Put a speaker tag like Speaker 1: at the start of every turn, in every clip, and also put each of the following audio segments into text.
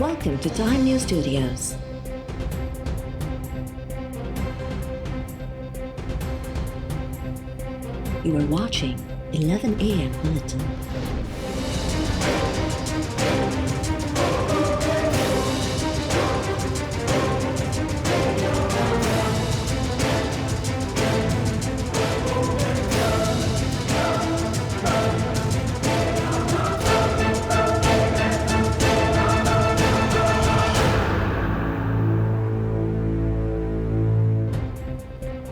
Speaker 1: Welcome to Time News Studios. You are watching 11 a.m. Bulletin.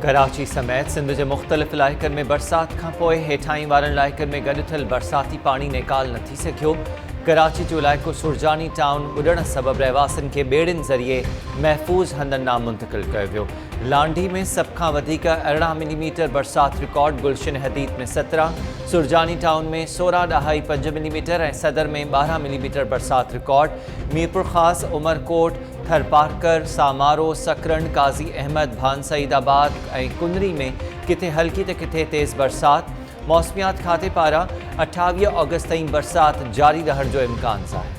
Speaker 2: Karachi समेत सिंध जे मुख़्तलिफ़ इलाइक़नि में बरसात खां पोइ हेठाहीं वारनि इलाइक़नि में गॾु थियल बरसाती पाणी निकाल न थी सघियो। कराची जो इलाइक़ो सुरजानी टाउन ॿुॾण सबबि रहवासियुनि खे ॿेड़ियुनि ज़रिए महफ़ूज़ हंधनि ॾांहुं मुंतक़िल कयो वियो। लांडी में सभ खां वधीक 18 मिलीमीटर बरसात रिकॉर्ड, गुलशन हदीद में 17, सुरजानी टाउन में 16.5 मिलीमीटर ऐं सदर में 12 मिलीमीटर बरसात रिकॉर्ड। मीरपुर ख़ास, उमरकोट, थरपारकर, सामारो, सकरन, काजी अहमद, भान सईदाबाद ऐं कुंदरी में किथे हल्की त किथे तेज़ बरसात। मौसमियात खाते पारां 28 ऑगस्ट ताईं बरसात जारी रहण जो इम्कान आहे।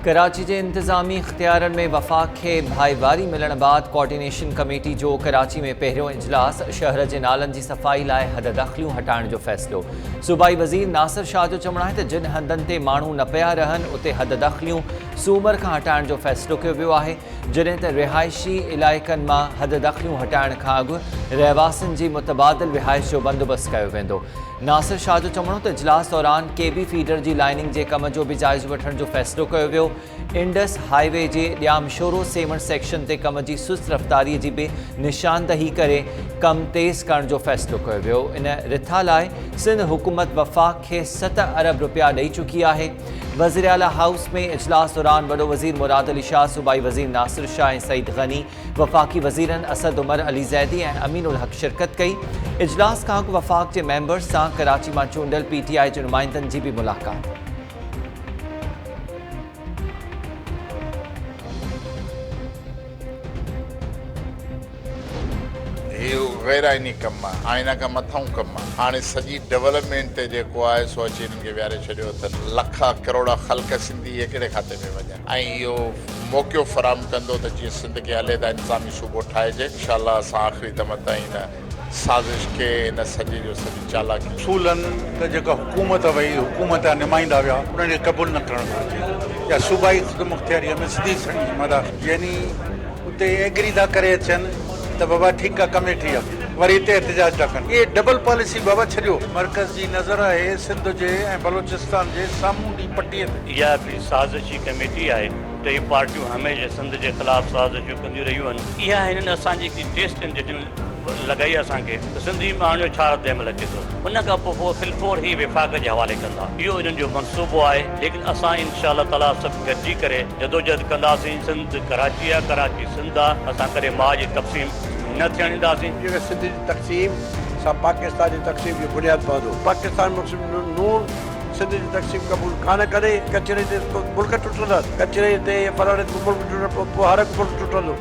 Speaker 2: कराची के इंतजामी इख्तियारनि में वफ़ाक़ के भाईवारी मिलण बाद कोऑर्डिनेशन कमेटी जो कराची में पहिरियों इजलास। शहर के नालन की सफ़ाई लाइ हद दख़लियूं हटाइण जो फ़ैसिलो। सूबाई वज़ीर नासिर शाह जो चवणु आहे त जिन हंधनि ते माण्हू न पिया रहनि उते हद दख़लियूं सूमर खां हटाइण जो फ़ैसिलो कयो वियो आहे, जॾहिं त रिहाइशी इलाइक़नि मां हद दख़लियूं हटाइण खां अॻु रहवासियुनि जी मुतबादिल रिहाइश जो बंदोबस्तु कयो वेंदो। नासिर शाह जो चवणो त इजलास दौरान केबी फीडर की लाइनिंग के कम जो भी जाइज़ो वठण जो फ़ैसिलो कयो वियो। इंडस हाईवे के ॾियाम शोरो सेवण सेक्शन ते कम की सुस्त रफ़्तारी की भी निशानदही करे कम तेज़ करण जो फ़ैसिलो कयो वियो। इन रिथा लाइ सिंध हुकूमत वफ़ाक़ के 7 अरब रुपया ॾेई चुकी है। वज़ीर आला हाउस में इजलास दौरान वॾो वज़ीर मुराद अली शाह, सूबाई वज़ीर नासिर शाह ऐं सईद गनी, वफ़ाक़ी वज़ीरनि असद उमर, अली ज़ैदी ऐं अमीन उल हक़ शिरकत कई। इजलास खां अॻु वफ़ाक़ के मेंबर्स सां कराची में चूंडियल PTI के नुमाइंदनि की भी मुलाक़ात।
Speaker 3: गैर आइनी कम आहे, आइना खां मथां कम आहे। हाणे सॼी डेवलपमेंट ते जेको आहे सो अची हिननि खे विहारे छॾियो त लखा करोड़ ख़ल्क सिंधी हिकिड़े खाते में वञनि ऐं इहो मौक़ो फ़राहम कंदो त जीअं सिंध खे हले त इंतिज़ामी सूबो ठाहिजे। इंशाअल्लाह असां आख़िरी दम ताईं हिन साज़िश खे, हिन सॼे जो सॼी चालाकी
Speaker 4: उसूलनि त जेका हुकूमत वई, हुकूमत जा नुमाइंदा विया, उन्हनि खे क़बूल न करणु घुरिजे। या सूबाई ख़ुदि मुख़्तियारीअ में सिधी मदद, यानी उते एग्री था करे अचनि त बाबा ठीकु आहे कमेटी आहे, वरी हिते एहतजाज था कनि। ये डबल पॉलिसी बाबा छॾियो। मर्कज़ जी नज़र आहे सिंध जे ऐं बलोचिस्तान जे सामूंडी पटीअ ते।
Speaker 5: इहा बि साज़िशी कमेटी आहे। टई पार्टियूं हमेशह सिंध जे ख़िलाफ़ साज़िशूं कंदियूं रहियूं आहिनि। इहा हिननि असांजी टेस्ट लॻाई असांखे त सिंधी माण्हू जो छा रद्दमल अचे थो, उन खां पोइ फिलफोर ई विफ़ाक़ जे हवाले कंदा। इहो हिननि जो मनसूबो आहे, लेकिन असां इंशाअल्लाह ताला सभु गॾिजी करे जदोजहद कंदासीं। सिंध कराची आहे, कराची सिंध आहे, असां करे मां जी तक़सीम न थियण ॾींदासीं।
Speaker 4: जेका सिंध जी तक़सीम सां पाकिस्तान जी तक़सीम जो बुनियादु पवंदो। पाकिस्तान मुस्लिम नून सिंध जी तक़सीम क़बूल कान करे, कचरे ते मुल्क टुटंदा, कचरे ते फलाणे मुल्क टुटंदो, पोइ हर हिकु मुल्क टुटंदो।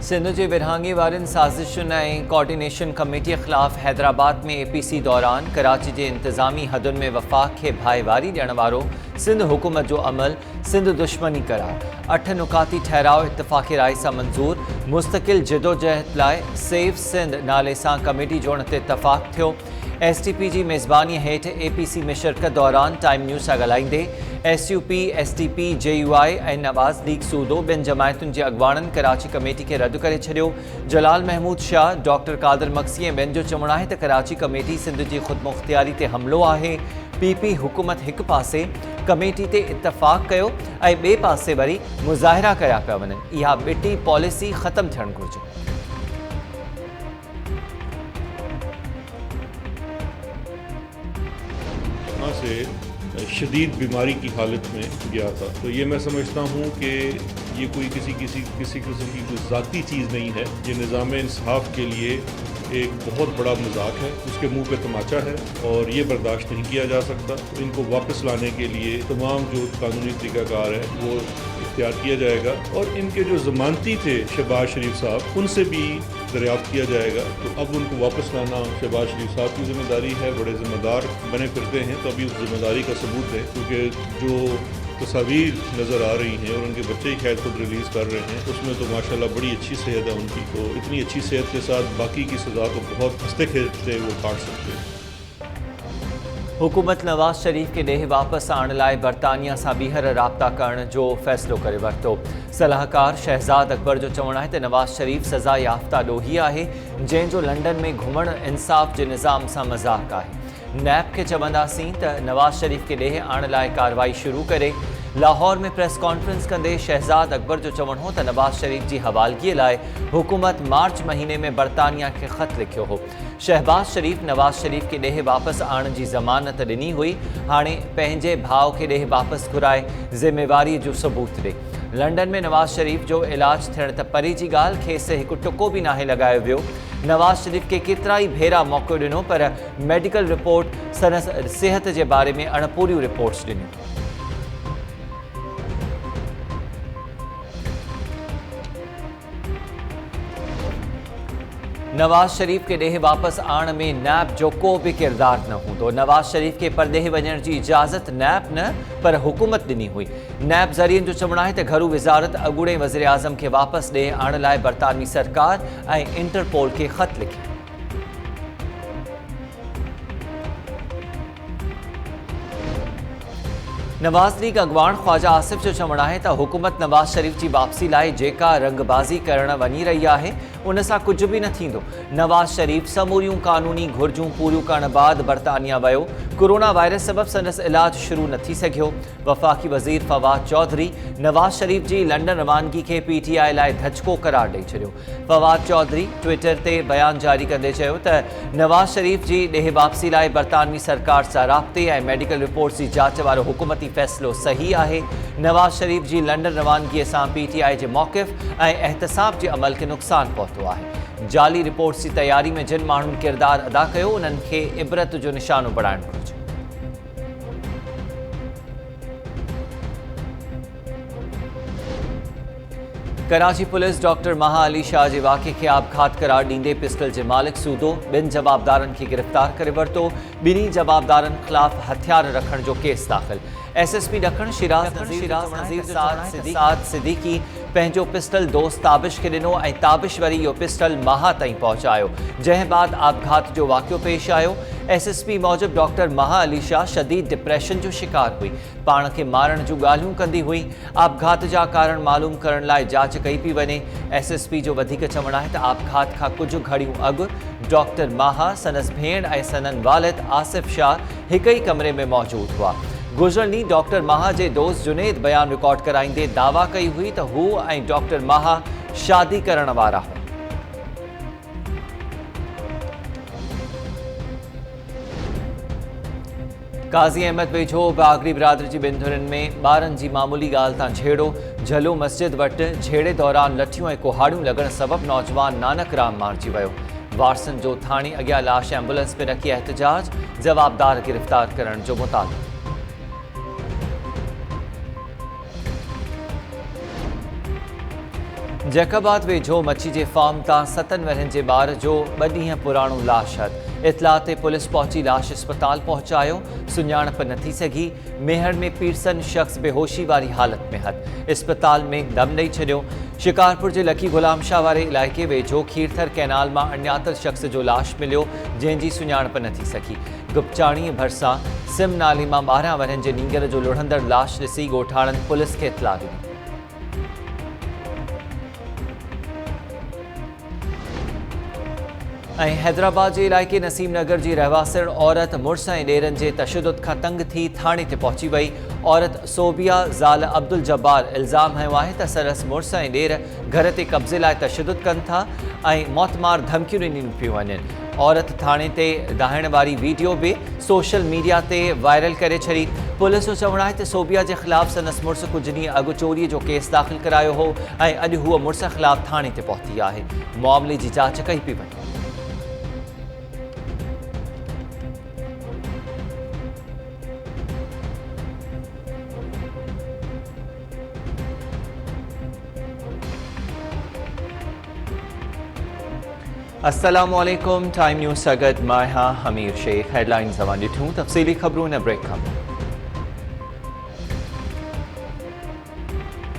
Speaker 2: सिंध के विरहांगे वारन साजिशुन ऐं कोऑर्डिनेशन कमेटी के खिलाफ हैदराबाद में APC दौरान कराची के इंतजामी हदुन में वफ़ाक़ के भाईवारी ॾियण वारो सिंध हुकूमत जो अमल सिंध दुश्मनी करार। 8 नुकाती ठहराव इत्तफ़ाक़ी राय से मंजूर। मुस्तकिल जदोजहद लाइ सेव सिंध नाले से कमेटी जोड़न ते इत्तफ़ाक़ थियो। STP की मेज़बानी हेठ APC में शिरकत दौरान टाइम न्यूज़ से ॻाल्हाईंदे SUP, STP, JUI ऐं नवाज़ लीग सूदो ॿिन जमायतुनि जे अॻुवाणनि कराची कमेटी के रद्द करे छॾियो। जलाल महमूद शाह, डॉक्टर कादर मक्सी ऐं ॿियनि जो चवणु आहे त कराची कमेटी सिंध जी ख़ुदमुख़्तियारी ते हमलो आहे। PP हुकूमत हिक पासे कमेटी ते इत्तफ़ाक़ कयो ऐं ॿिए पासे वरी मुज़ाहिरा कया पिया वञनि। इहा ॿिटी पॉलिसी ख़त्म थियणु घुरिजे।
Speaker 6: से शदीद बीमारी की हालत में गया था। तो ये मैं समझता हूँ कि ये कोई किसी किस्म की कोई ज़ाती चीज़ नहीं है। ये निज़ाम इंसाफ के लिए एक बहुत बड़ा मजाक है, उसके मुंह पे तमाचा है और ये बर्दाश्त नहीं किया जा सकता। तो इनको वापस लाने के लिए तमाम जो कानूनी तरीक़ाकार है वो इख्तियार किया जाएगा और इनके जो ज़मानती थे शहबाज शरीफ साहब, उनसे भी दरियाफ्त किया जाएगा। तो अब उनको वापस लाना शहबाज शरीफ साहब की जिम्मेदारी है। बड़े ज़िम्मेदार बने फिरते हैं, तो अभी उस जिम्मेदारी का सबूत है, क्योंकि जो तस्वीर नज़र आ रही हैं और उनके बच्चे ही शायद खुद रिलीज़ कर रहे हैं, उसमें तो माशाल्लाह बड़ी अच्छी सेहत है उनकी। तो इतनी अच्छी सेहत के साथ बाकी की सज़ा को बहुत हंसते खेलते वो काट सकते हैं।
Speaker 2: हुकूमत नवाज शरीफ के ॾेह वापसि आणण लाइ बरतानिया सां ॿीहर राब्ता करण जो फ़ैसिलो करे वरितो। सलाहकार शहज़ाद अकबर जो चवणु आहे त नवाज शरीफ सज़ा याफ़्ता ॾोही आहे, जंहिंजो लंडन में घुमणु इंसाफ़ जे निज़ाम सां मज़ाक़ आहे। नैब खे चवंदासीं त नवाज शरीफ के ॾेह आणण लाइ कार्रवाई शुरू करे। लाहौर में प्रेस कॉन्फ्रेंस कंदे शहज़ाद अकबर जो चवणु हो त नवाज शरीफ जी हवालगीअ लाइ हुकूमत मार्च महीने में बरतानिया खे ख़त लिखियो हो। शहबाज शरीफ नवाज शरीफ के ॾेह वापसि आणण जी ज़मानत ॾिनी हुई, हाणे पंहिंजे भाउ खे ॾेह वापसि घुराए ज़िम्मेवारीअ जो सबूत ॾे। लंडन में नवाज शरीफ जो इलाज थियण त परे जी ॻाल्हि, खेसि हिकु टुको बि नाहे लॻायो वियो। नवाज शरीफ के केतिरा ई भेरा मौक़ो ॾिनो, पर मेडिकल रिपोर्ट संदसि सिहत जे बारे में अणपूरियूं रिपोर्ट्स ॾिनियूं। नवाज शरीफ के ॾेह वापसि आणण में नैब जो को बि किरदार न हूंदो। नवाज शरीफ के परदेह वञण जी इजाज़त नैब न पर हुकूमत ॾिनी हुई। नैब ज़रियनि जो चवणु आहे त घरू वज़ारत अॻूणे वज़ीर आज़म खे वापसि ॾे आणण लाइ बरतानवी सरकार ऐं इंटरपोल खे ख़त लिखियो। नवाज़ लीग अॻवान ख्वाजा आसिफ जो चवणु आहे त हुकूमत नवाज शरीफ जी वापसी लाइ जेका रंगबाज़ी करण वञी रही आहे, उन सां कुझु बि न थींदो। नवाज शरीफ समूरियूं कानूनी घुर्जूं पूरियूं करण बाद बरतानिया वियो। कोरोना वायरस सबब संदसि इलाज शुरू न थी सघियो। वफ़ाक़ी वज़ीर फवाद चौधरी नवाज शरीफ जी लंडन रवानगी खे PTI लाइ धचको करार ॾेई छॾियो। फवाद चौधरी ट्विटर ते बयान जारी कंदे चयो त नवाज शरीफ जी ॾेह वापसी लाइ बरतानवी सरकार सां राब्ते ऐं मेडिकल रिपोर्ट्स जी जांच वारो हुकूमती फ़ैसिलो सही आहे। नवाज शरीफ जी लंडन रवानगीअ सां PTI जे मौक़िफ़ ऐं एहतसाब जे अमल खे नुक़सानु पहुतो आहे। जाली रिपोर्ट्स जी तयारी में जिन माण्हुनि किरदार अदा कयो, उन्हनि खे इबरत जो निशानो बणाइणु घुरिजे। कराची पुलिस डॉक्टर महा अली शाह जे वाक़े खे आबघात करार ॾींदे पिस्टल जे मालिक सूदो ॿिनि जवाबदारनि खे गिरफ़्तार करे वरितो। ॿिन्ही जवाबदारनि ख़िलाफ़ हथियार रखण जो केस दाख़िल। SSP ॾखण शिराज साद सिद्दीकी पंहिंजो पिस्टल दोस्त ताबिश खे ॾिनो ऐं ताबिश वरी इहो पिस्टल महा ताईं पहुचायो, जंहिं बाद आबघात जो वाक़ियो पेश आयो। SSP मूजिबि डॉक्टर महा अली शाह शदीद डिप्रेशन जो शिकार हुई, पाण खे मारण जूं ॻाल्हियूं कंदी हुई। आबघात जा कारण मालूम करण लाइ जांच कई पई वञे। SSP जो वधीक चवणु आहे त आबघात खां कुझु घड़ियूं अॻु डॉक्टर माहा, संदसि भेण ऐं संदनि वालिद आसिफ शाह हिक ई कमरे में मौजूदु हुआ। गुज़िरियल ॾींहुं डॉक्टर माहा जे दोस्त जुनेद बयान रिकॉर्ड कराईंदे दावा कई हुई त हू ऐं डॉक्टर माहा शादी करण वारा हुआ। काज़ी अहमद वेझो बागरी बिरादरी जी ॿिनि धुरनि में ॿारनि जी मामूली ॻाल्हि तां झेड़ो। झलो मस्जिद वटि झेड़े दौरान लठियूं ऐं कुहाड़ियूं लॻण सबबि नौजवान नानक राम मारिजी वियो। वारसनि जो थाणे अॻियां लाश एम्बुलेंस में रखी एहतजाज, जवाबदार गिरफ़्तार करण जो मुतालिबो। जैकाबाद वेझो मच्छी जे फार्म तां 7 वरहनि जे ॿार जो 2 ॾींहं पुराणो लाश हथ। इतला ते पुलिस पहुची लाश अस्पताल पहुचायो, सुञाणप न थी सघी। मेहर में पीरसन शख़्स बेहोशी वारी हालत में हथ, अस्पताल में दम ॾेई छॾियो। शिकारपुर जे लकी गुलाम शाह वारे इलाइक़े वेझो खीरथर कैनाल मां अणॼातल शख़्स जो लाश मिलियो, जंहिंजी सुञाणप न थी सघी। गुपचाणीअ भरिसां सिम नाली मां 12 वरहनि जे नींगर जो लुढ़ंदड़ लाश ॾिसी ॻोठाणनि पुलिस खे इतला ॾिनी। ऐं हैदराबाद जे इलाइक़े नसीम नगर जी रहवासण औरत मुड़ुस ऐं ॾेरनि जे तशद्दुद खां तंग थी थाणे ते पहुची वई। औरत सोबिया ज़ाल अब्दुल जब्बार इल्ज़ाम हयो आहे त संदसि मुड़ुस ऐं ॾेर घर ते कब्ज़े लाइ तशद्दुद कनि था ऐं मौतमार धमकियूं ॾिनियूं पियूं वञनि। औरत थाणे ते दाहिण वारी वीडियो बि सोशल मीडिया ते वायरल करे छॾी। पुलिस जो चवणु आहे त सोबिया जे ख़िलाफ़ संदसि मुड़ुस कुझु ॾींहं अॻु चोरीअ जो केस दाख़िल करायो हो ऐं अॼु हूअ मुड़ुस ख़िलाफ़ थाणे ते पहुती आहे। मामले जी जांच कई पई वञे। अस्सलामुअलैकुम टाइम न्यूज़ सगत माहा हमीर शेख हेडलाइंस हवाले ठूं तफसीली खबरों न ब्रेक हम